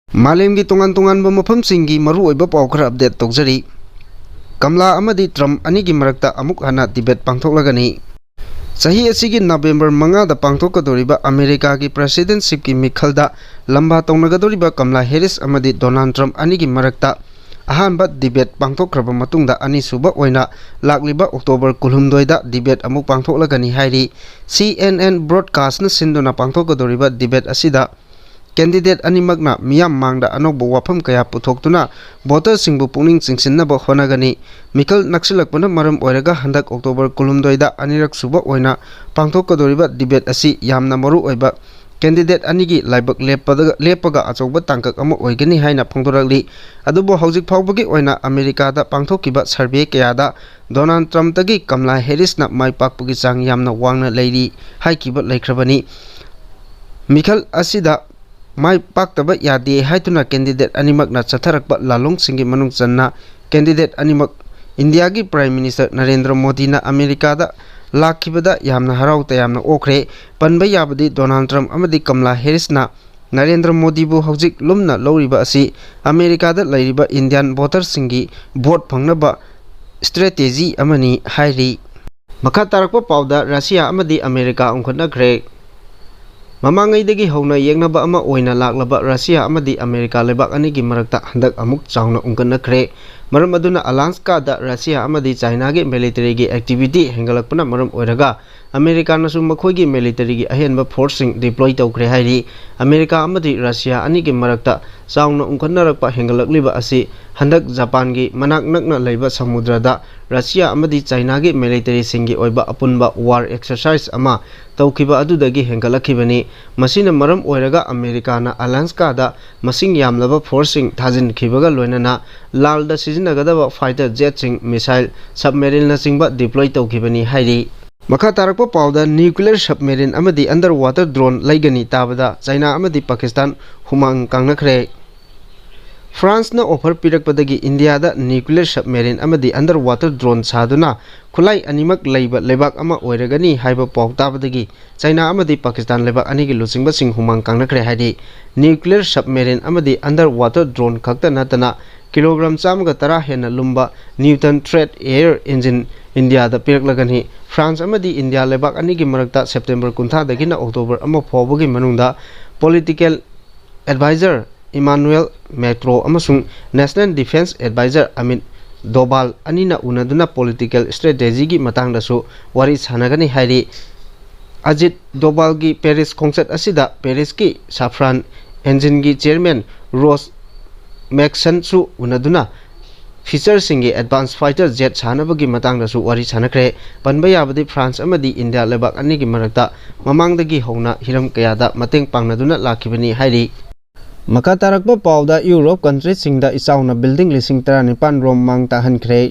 मालेमगी तोंगान तोंगानबा मफमसिंगी मरुओइबा पाव खरा अपडेट तौजरी। कमला अमदी ट्रम्प अनिगी मरक्ता अमुक हना डिबेट पांथोक्लगनी। सही असिगी नवेंबर 5 दा पांथोकदोरिबा अमेरिका की प्रेसिडेंटशिप की मिखलदा लंबा तौनगदोरिबा कमला हैरिस अमदी डोनाल्ड ट्रम्प अनिगी मरक्ता अहानबा डिबेट पांथोक्रबा मतुंगदा अनिसुबा ओइना लाक्लिबा अक्टोबर 12 दा डिबेट अमुक पांथोक्लगनी हाइरी। CNN ब्रॉडकास्ट न सिंदुना पांथोकदोरिबा डिबेट असिदा कैंडिडेट अनिमगना मियाम मांगदा अनोबो वाफम कया पुथोक्तुना वोटर सिंगबु पुनिंग चिंगसिननबो होनागनी। मिखल नक्सलकपना मरम ओइरगा हंदक अक्टोबर 12 दा अनिरक सुबा ओइना पांथोकदोरिबा डिबेट असी यामना मरु ओइबा कैंडिडेट अनिगी लाइबक लेपगा अचौबा तांकक अमा ओइगनी हाइना फोंदोरकली। अदुबो हौजिक फाउबगी ओइना अमेरिकादा पांथोकिबा सर्वे कयादा डोनाल्ड ट्रम्प तगी कमला हैरिसना माइपाकपगी चांग यामना वांगना लेरी हाइकिबा लेख्रबनी। मिखल असिदा माइ पाक्तबा यादे हाइतुना कैंडिडेट अनिमगना चथरकबा लालोंगसिंगी मनुंग चन्ना कैंडिडेट अनिमग इंडिया की प्राइम मिनिस्टर नरेंद्र मोदी ना अमेरिका दा लाखिबदा यामना हराउता यामना ओखरे। पनबा याबदी डोनाल्ड ट्रम्प अमदी कमला हैरिस ना नरेंद्र मोदी बु हौजिक लुमना लौरिबा असि अमेरिका दा लैरिबा इंडियन वोटर सिंगी वोट फंगनबा स्ट्रेटेजी अमनी हाइरी। मखा तारकबा पाउदा रशिया अमदी अमेरिका उंखनखरे। ममांगैदगी हौना येंगनबा अमा ओइना लाक्लबा रशिया अमदी अमेरिका लेबाक अनिगी मरक्ता हंदक अमुक चाउना उंगनखरे। मरम अदुना अलास्का दा रशिया अमदी चाइना गे मिलिटरी गी एक्टिविटी हेंगलकपना मरम ओइरगा अमेरिका नसु मखोइगी मिलिटरी गी अहेनबा फोर्सिंग डिप्लॉय तौखरे हाइरी। अमेरिका अमदी रशिया अनिगी मरक्ता चाउना उंगनरकपा हेंगलकलिबा असि हंदक जापान गी मनाक नकना लैबा समुद्रदा रशिया अमदी चाइना गी मिलिटरी सिंगी ओइबा अपुनबा वार एक्सरसाइज अमा तौखिबा अदुदगी हेंगलखिबनी। मसिना मरम ओइरगा अमेरिकाना अलास्का दा मसिंग यामलबा फोर्सिंग थाजिनखिबगा लोइनना लालदा सिजिनगदबा फाइटर जेटसिंग मिसाइल सबमेरिन नसिंगबा डिप्लॉय तौखिबनी हाइरी। मखा तारकपा पाउदा न्यूक्लियर सबमेरिन अमदी अंडर वाटर ड्रोन लैगनी ताबदा चाइना अमदी पाकिस्तान हुमांग कांगनखरे। फ्रांस न ऑफर पिरकपदगी इंडिया दा न्यूक्लियर सबमेरिन अमदी अंडर वाटर ड्रोन सादुना खुलाई अनिमक लैबा लेबाक अमा ओइरगनी हाइबा पाउ ताबदगी चाइना अमदी पाकिस्तान लेबाक अनिगी लुचिंगबा सिंग हुमांग कांगनखरे हाइदी। न्यूक्लियर सबमेरिन अमदी अंडर वाटर ड्रोन खक्ता नतना किलोग्राम 110 हेना लुम्बा Newton thrust air engine India दा पिरकलगनी। फ्रांस अमदी इंडिया लेबाक अनिगी मरक्ता सेप्टेम्बर 30 दगिना अक्टोबर अमा फाउबगी मनुंगदा पॉलिटिकल एडवाइजर इमानुएल मैक्रो अमसुंग national defence adviser Amit Doval अनिना उनदुना पॉलिटिकल स्ट्रेटेजी की मतंगदसु वारी सानगनी हाइरी। अजित डोभाल की पेरिस खोंगसत असिदा पेरिस की साफ्रान इंजिन की चेयरमैन रोस मैक्सनसु उनदुना फीचर सिंगी एडवांस फाइटर जेट सानबगी मतंगदसु वारी सानखरे। पनबा याबदी फ्रांस अमदी इंडिया लेबाक अनिगी मरक्ता ममांगदगी हौना हिरम कयादा मतेंग पांगनदुना लाखिबनी हाइरी। मका तारकबा पाउदा यूरोप कंट्री सिंगदा इचाउना बिल्डिंग लिसिंग 19 रोम मांग ताहनखरे।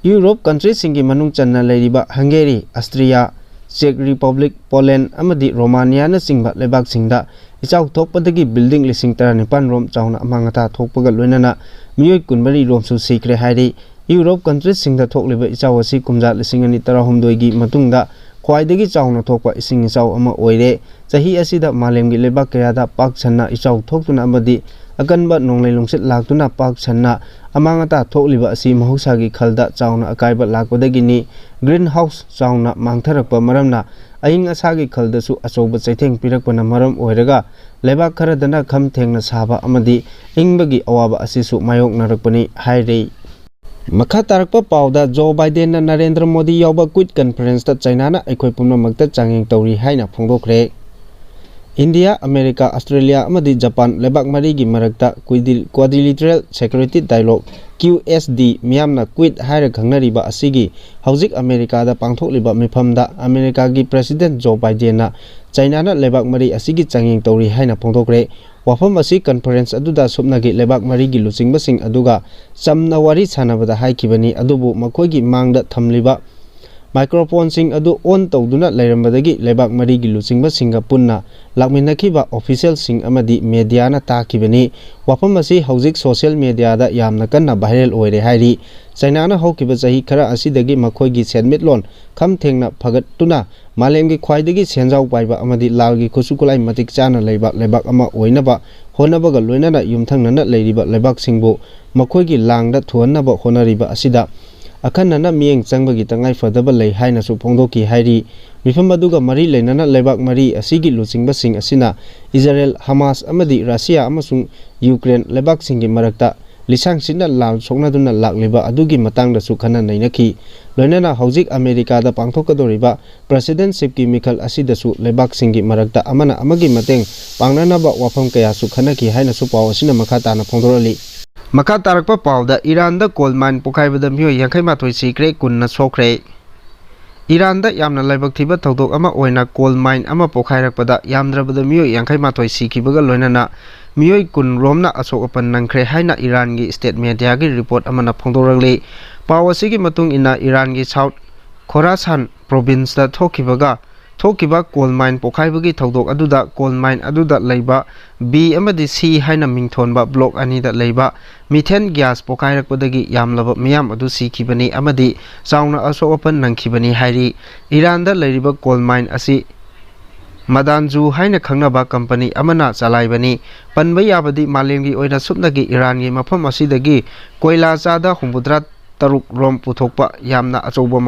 यूरोप कंट्री सिंगी मनुंग चन्ना लैरिबा हंगेरी ऑस्ट्रिया चेक रिपब्लिक पोलैंड अमदी रोमानिया न सिंगबा लेबाक सिंगदा इचाउ थोकपदगी बिल्डिंग लिसिंग 19 रोम चाउना अमांगता थोकपगा लोइनना मियोय 12 रोमसु सिक्रे हाइरी। यूरोप कंट्री सिंगदा थोकलिबा इचाउ असि कुमजा लिसिंग 19 गी मतुंगदा ख्वाइदगी चाउना थोकपा इसिंग इचाउ अमा ओइरे। चही असिदा मालेमगी लेबाक कयादा पाक छन्ना इचाउ थोकतुना अमदी अकनबा नोंगलै लुंगसित लाक्तुना पाक छन्ना अमांगता थोकलिबा असि महौसागी खलदा चाउना अकाइबा लाकपदगिनी। ग्रीन हाउस चाउना मांगथरकपा मरमना अइंग असागी खलदसु अचौबा चैथेंग पिरकपना मरम ओइरगा लेबाक खरदना खम थेंगना साबा अमदी इंगबगी अवाबा असिसु मायोकनरकपनी हाइरे। मखा तारकपा पाउदा जो बाइडेन ना नरेंद्र मोदी यावबा क्विट कॉन्फ्रेंस ता चाइना ना अखोय पुनमक्ता चांगिंग तौरी हाइना फोंदोखरे। इंडिया अमेरिका ऑस्ट्रेलिया अमदी जापान लेबाक मरी की मरक्ता क्वाड्रिलेटरल सिक्योरिटी डायलॉग QSD मियामना क्विट हायर खंगनरिबा असिगी हौजिक अमेरिका दा पांथोकलिबा मिफमदा अमेरिका की प्रेसिडेंट जो बाइडेन ना चाइना ना लेबाक मरी असिगी चांगिंग तौरी हाइना फोंदोखरे। वाफम असी कॉन्फ्रेंस अदुदा सुपनागी लेबाक मरी की लुचिंगबसिंग अदुगा चमना वारी सानबदा हाइखिबनी। अदुबु मखोइगी मांगदा थमलिबा माइक्रोफोन अदु ऑन तौदुना लैरंबदगी लेबाक मरीगी लुचिंगबसिंगा पुन्ना लाकमिनखिबा ऑफिशियल अमदी मीडियाना ताकिबनी वाफम असी हौजिक सोशल मीडियादा यामना कन्ना वायरल ओइरे हाइरी चाइनाना हौकिबा चही खरा असिदगी मखोइगी सेनमिटलोन खमथेंगना फगतुना मालेमगी ख्वाइदगी सेंजाव पाइबा अमदी लालगी खुसुकुलाई मतिक चाना लैबा लेबाक अमा ओइनबा होनबगा लोइनना युमथंगना लैरिबा लेबाकसिंगबु मखोइगी लांगदा थुहनबा होनरिबा असिदा अखन्नना मियेंग चंगबगी तंगाई फदबा लै हाइनसु फोंदोकी हाइरी मिफम अदुगा मरी लैनना लेबाक मरी असिगी लुचिंगबसिंग असिना इजराइल हमास अमदी रशिया अमसुंग यूक्रेन लेबाकसिंगी मरक्ता लिसांगसिना लाल सोकनादुना लाक्लिबा अदुगी मतंगदसु खना नैनखी लोइनना हौजिक अमेरिकादा पांथोकदोरिबा प्रेसिडेंटशिपकी मिखल असिदसु लेबाकसिंगी मरक्ता अमना अमगी मतेंग पांगनानाबा वाफम कयासु खनकी हाइनसु पाव असिना मखा ताना फोंदोरली मखा तारकपा पावदा ईरान कोल माइन पोखाइबदा मियो 82 सिक्रे कुन्ना सोखरे ईरान यामना लाइबक थिबा थौदोक अमा ओइना कोल माइन अमा पोखाइरकपदा यामद्रबदा मियो 82 सिखिबगा लोइनना मियो कुन रोमना अशोक अपन नंखरे हाइना ईरान की स्टेट मीडिया की रिपोर्ट अमना फोंदोरगले पाव असिगी मतुंग इना ईरान की साउथ खोरासान प्रोविंस दा थोकिबा कोल माइन पोखाइबगी थौदोक अदुदा कोल माइन अदुदा लैबा बी अमदी सी हाइना मिंगथोनबा ब्लॉक अनीदा लैबा मिथेन गैस पोखाइरकपदगी यामलबा मियाम अदु सिखिबनी अमदी चाउना अशोकपन नंखिबनी हाइरी ईरान दा लैरिबा कोल माइन असी मदानजू हाइना खंगनबा कंपनी अमना चलाइबनी पनबा याबदी मालेमगी ओइना सुपनगी ईरान की मफम असिदगी कोयला चादा 83 रोम पुथोकपा यामना अचौबा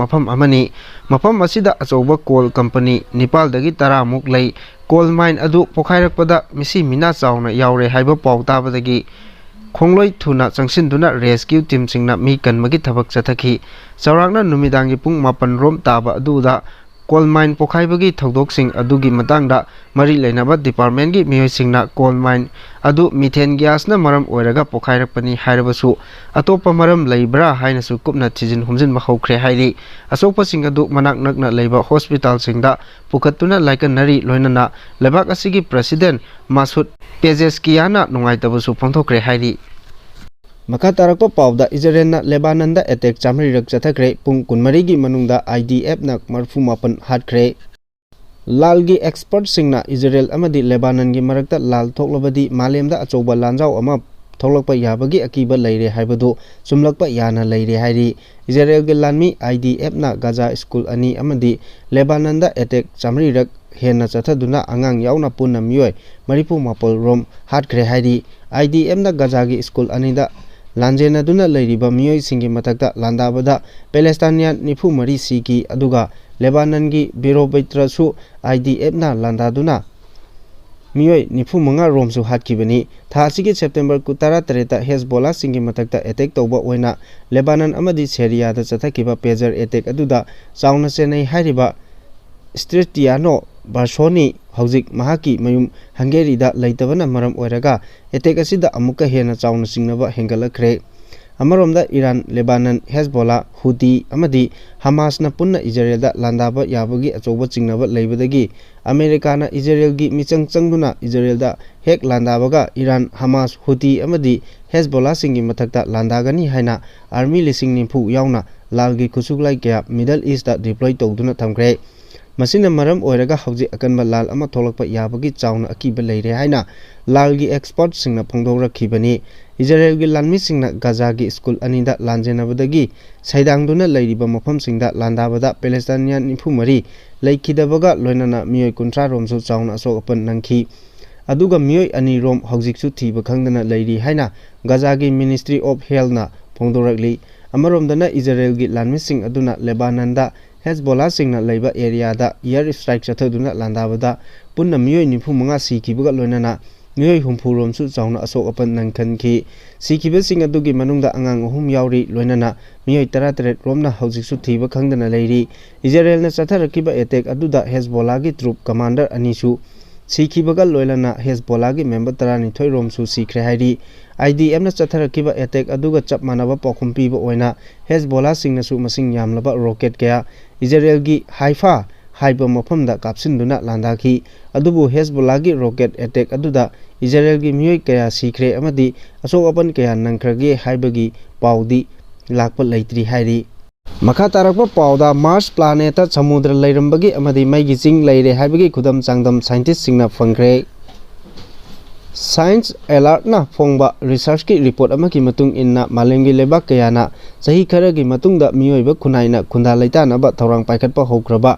मफम असिदा अचौबा कोल कंपनी निपालदगी 10 मुक लै कोल माइन अदु पोखाइरकपदा मिसी मिना चाउना यावरे हाइबा पाउ ताबदगी खोंगलोई थुना चंगसिनदुना रेस्क्यू टीम सिंगना मी कनमगी थबक चथखी चौरांगना नुमिदांगी पुंग 9 रोम ताबा अदुदा कोल माइन पोखाइबगी थौदोकसिंग अदुगी मतंगदा मरी लेनबा डिपार्टमेंट की मियोइसिंगना कोल माइन अदु मिथेन गैसना मरम ओइरगा पोखाइरकपनी हाइरबसु अतोपा मरम लैब्रा हाइनसु कुपना थिजिन हुमजिन मखौख्रे हाइरी असोपसिंग अदु मनाक नकना लैबा हॉस्पिटल सिंगदा पुखतुना लाइकनरी लोइनना लेबाक असिगी प्रेसिडेंट मासुद पेजेस्कियाना नुंगाइतबसु फोंथोख्रे हाइरी मखा तारकपा पावदा इजराइलना लेबाननदा अटैक चामरीरक चथख्रे पुंग कुनमरीगी मनुंगदा आईडीएफ ना 34 हाटख्रे लालगी एक्सपर्ट सिंगना इजराइल अमदी लेबानन की मरक्ता लाल थोकलबदी मालेमदा अचौबा लांजाव अमा थोकलकपा याबगी अकीबा लैरे हाइबदो सुमलकपा याना लैरे हाइरी इजराइल के लानमी आईडीएफ ना गाजा स्कूल अनी अमदी लेबाननदा अटैक चामरीरक हेना चथदुना अंगांग यावना पुन्ना मियोय 34 रोम हाटख्रे हाइरी आईडीएफ ना गाजा की स्कूल अनीदा लांजेनादुना लैरिबा मियोइसिंगी मतक्ता लांदाबदा पैलेस्टाइनियन 94 सिकी अदुगा लेबानन की बिरोबैत्रसु आईडीएफ ना लांदादुना मियोइ 95 रोमसु हाटकिबनी थासिगी सेप्टेम्बर 13 हेजबोला सिंगी मतक्ता अटैक तौबा ओइना लेबानन अमदी सीरियादा चथकिबा पेजर अटैक अदुदा चाउना चेनई हाइरिबा स्ट्रेटियानो बार्सोनी हौजिक महाकी मयुम हंगेरीदा लैतबना मरम ओइरगा अटैक असिदा अमुका हेना चाउना सिंगनबा हेंगलखरे अमरोमदा ईरान लेबानन हेजबोला हुदी अमदी हमासना पुन्ना इजराइलदा लांदाबा याबगी अचौबा चिंगनबा लैबदगी अमेरिकाना इजराइलगी मिचंग चंगदुना इजराइलदा हेक लांदाबगा ईरान हमास हुदी अमदी हेजबोला सिंगी मथक्ता लांदागनी हाइना आर्मी 90 यावना लालगी खुसुगलाई क्या मिडल ईस्टदा डिप्लॉय तौदुना थमख्रे मसिना मरम ओइरगा हौजी अकनबा लाल अमा थोलकपा याबगी चाउना अकीबा लैरे हाइना लालगी एक्सपर्ट सिंगना फोंदोरखिबनी इजराइल की लानमी सिंगना गाजा की स्कूल अनीदा लांजेनबदगी सैदांगदुना लैरिबा मफम सिंगदा लांदाबदा पैलेस्टाइनियन 94 लैखिदबगा लोइनना मियोय 13 रोमसु चाउना अशोकपन नंखी अदुगा मियोय अनि रोम हौजिकसु थीबा खंगदना लैरी हाइना गाजा की मिनिस्ट्री ऑफ हेल्थना फोंदोरखली अमरोमदना इजराइल की लानमी सिंग अदुना लेबाननदा Hezbollah सिंगना लैबा एरियादा air strike चथदुना लांदाबदा पुन्ना मियोय 95 सिखिबगा लोइनना मियोय 40 रोमसु Chowna अशोकपन नंखनखी सिखिबसिंग अदुगी मनुंगदा अंगांग 3 यावरी लोइनना मियोय 13 रोमना हौजिकसु थीबा खंगदना Larry इजराइलना चथरकिबा attack अदुदा Hezbollah की ट्रूप कमांडर अनीसु सिखिबगा लोइलना हेजबोला की मेंबर 32 रोमसु सिखरे हाइरी आईडीएफ ना चथरकिबा अटैक अदुगा चप मानबा पौखुम पीबा ओइना हेजबोला सिंगनसु मसिंग यामलबा रॉकेट कया इजराइल की हाइफा हाइबा मफमदा कापसिनदुना लांदाखी अदुबु हेजबोला की रॉकेट अटैक अदुदा इजराइल की मियोय कया सिखरे अमदी अशोकपन कया नंखरगे हाइबगी पाउदी लाकपा लैत्री हाइरी। ꯃꯈꯥ ꯇꯥꯔꯛꯄ ꯄꯥꯎꯗ ꯃꯥꯔꯁ ꯄ꯭ꯂꯥꯅꯦꯠꯇ ꯁꯃꯨꯗ꯭ꯔ ꯂꯩꯔꯝꯕꯒꯤ ꯑꯃꯗꯤ ꯃꯩꯒꯤ ꯆꯤꯡ ꯂꯩꯔꯦ ꯍꯥꯏꯕꯒꯤ ꯈꯨꯗꯝ ꯆꯥꯡꯗꯝ ꯁꯥꯏꯟꯇꯤꯁꯁꯤꯡꯅ ꯐꯪꯈ꯭ꯔꯦ꯫ ꯁꯥꯏꯟꯁ ꯑꯦꯂꯔꯠꯅ ꯐꯣꯡꯕ ꯔꯤꯁꯔꯆꯀꯤ ꯔꯤꯄꯣꯔꯠ ꯑꯃꯒꯤ ꯃꯇꯨꯡ ꯏꯟꯅ ꯃꯥꯂꯦꯝꯒꯤ ꯂꯩꯕꯥꯛ ꯀꯌꯥꯅ ꯆꯍꯤ ꯈꯔꯒꯤ ꯃꯇꯨꯡꯗ ꯃꯤꯑꯣꯏꯕ ꯈꯨꯟꯅꯥꯏꯅ ꯈꯨꯟꯗꯥ ꯂꯩꯇꯥꯅꯕ ꯊꯧꯔꯥꯡ ꯄꯥꯏꯈꯠꯄ ꯍꯧꯈ꯭ꯔꯕ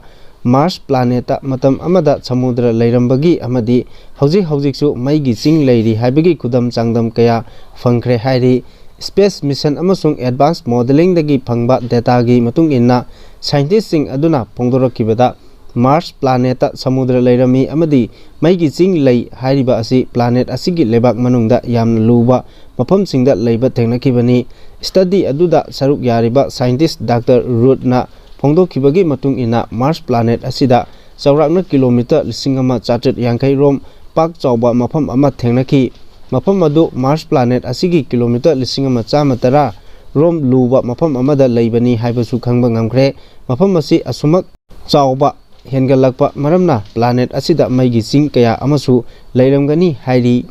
ꯃꯥꯔꯁ ꯄ꯭ꯂꯥꯅꯦꯠꯇ ꯃꯇꯝ ꯑꯃꯗ ꯁꯃꯨꯗ꯭ꯔ ꯂꯩꯔꯝꯕꯒꯤ ꯑꯃꯗꯤ ꯍꯧꯖꯤꯛꯁꯨ ꯃꯩꯒꯤ ꯆꯤꯡ ꯂꯩꯔꯤ ꯍꯥꯏꯕꯒꯤ ꯈꯨꯗꯝ ꯆꯥꯡꯗꯝ ꯀꯌꯥ ꯐꯪꯈ꯭ꯔꯦ ꯍꯥꯏꯔꯤ꯫ ꯁ꯭ꯄꯦꯁ ꯃꯤꯁꯟ ꯑꯃꯁꯨꯡ ꯑꯦꯗꯚꯥꯟꯁ ꯃꯣꯗꯦꯂꯤꯡꯗꯒꯤ ꯐꯪꯕ ꯗꯦꯇꯥꯒꯤ ꯃꯇꯨꯡ ꯏꯟꯅ ꯁꯥꯏꯟꯇꯤꯁꯠꯁꯤꯡ ꯑꯗꯨꯅ ꯐꯣꯡꯗꯣꯔꯛꯈꯤꯕꯗ ꯃꯥꯔꯁ ꯄ꯭ꯂꯥꯅꯦꯠꯇ ꯁꯃꯨꯗ꯭ꯔ ꯂꯩꯔꯝꯃꯤ ꯑꯃꯗꯤ ꯃꯩꯒꯤ ꯆꯤꯡ ꯂꯩ ꯍꯥꯏꯔꯤꯕ ꯑꯁꯤ ꯄ꯭ꯂꯥꯅꯦꯠ ꯑꯁꯤꯒꯤ ꯂꯩꯕꯥꯛ ꯃꯅꯨꯡꯗ ꯌꯥꯝꯅ ꯂꯨꯕ ꯃꯐꯝꯁꯤꯡꯗ ꯂꯩꯕ ꯊꯦꯡꯅꯈꯤꯕꯅꯤ꯫ ꯁ꯭ꯇꯗꯤ ꯑꯗꯨꯗ ꯁꯔꯨꯛ ꯌꯥꯔꯤꯕ ꯁꯥꯏꯟꯇꯤꯁꯠ ꯗꯥꯛꯇꯔ ꯔꯨꯗꯅ ꯐꯣꯡꯗꯣꯛꯈꯤꯕꯒꯤ ꯃꯇꯨꯡ ꯏꯟꯅ ꯃꯥꯔꯁ ꯄ꯭ꯂꯥꯅꯦꯠ ꯑꯁꯤꯗ ꯆꯥꯎꯔꯥꯛꯅ ꯀꯤꯂꯣꯃꯤꯇꯔ 1950 ꯔꯣꯝ ꯄꯥꯛ ꯆꯥꯎꯕ ꯃꯐꯝ ꯑꯃ ꯊꯦꯡꯅꯈꯤ꯫ ꯃꯐꯝ ꯑꯗꯨ ꯃꯥꯔꯁ ꯄ꯭ꯂꯥꯅꯦꯠ ꯑꯁꯤꯒꯤ ꯀꯤꯂꯣꯃꯤꯇꯔ 1110 ꯔꯣꯝ ꯂꯨꯕ ꯃꯐꯝ ꯑꯃꯗ ꯂꯩꯕꯅꯤ ꯍꯥꯏꯕꯁꯨ ꯈꯪꯕ ꯉꯝꯈ꯭ꯔꯦ꯫ ꯃꯐꯝ ꯑꯁꯤ ꯑꯁꯨꯃꯛ ꯆꯥꯎꯕ ꯍꯦꯟꯒꯠꯂꯛꯄ ꯃꯔꯝꯅ ꯄ꯭ꯂꯥꯅꯦꯠ ꯑꯁꯤꯗ ꯃꯩꯒꯤ ꯆꯤꯡ ꯀꯌꯥ ꯑꯃꯁꯨ ꯂꯩꯔꯝꯒꯅꯤ ꯍꯥꯏꯔꯤ꯫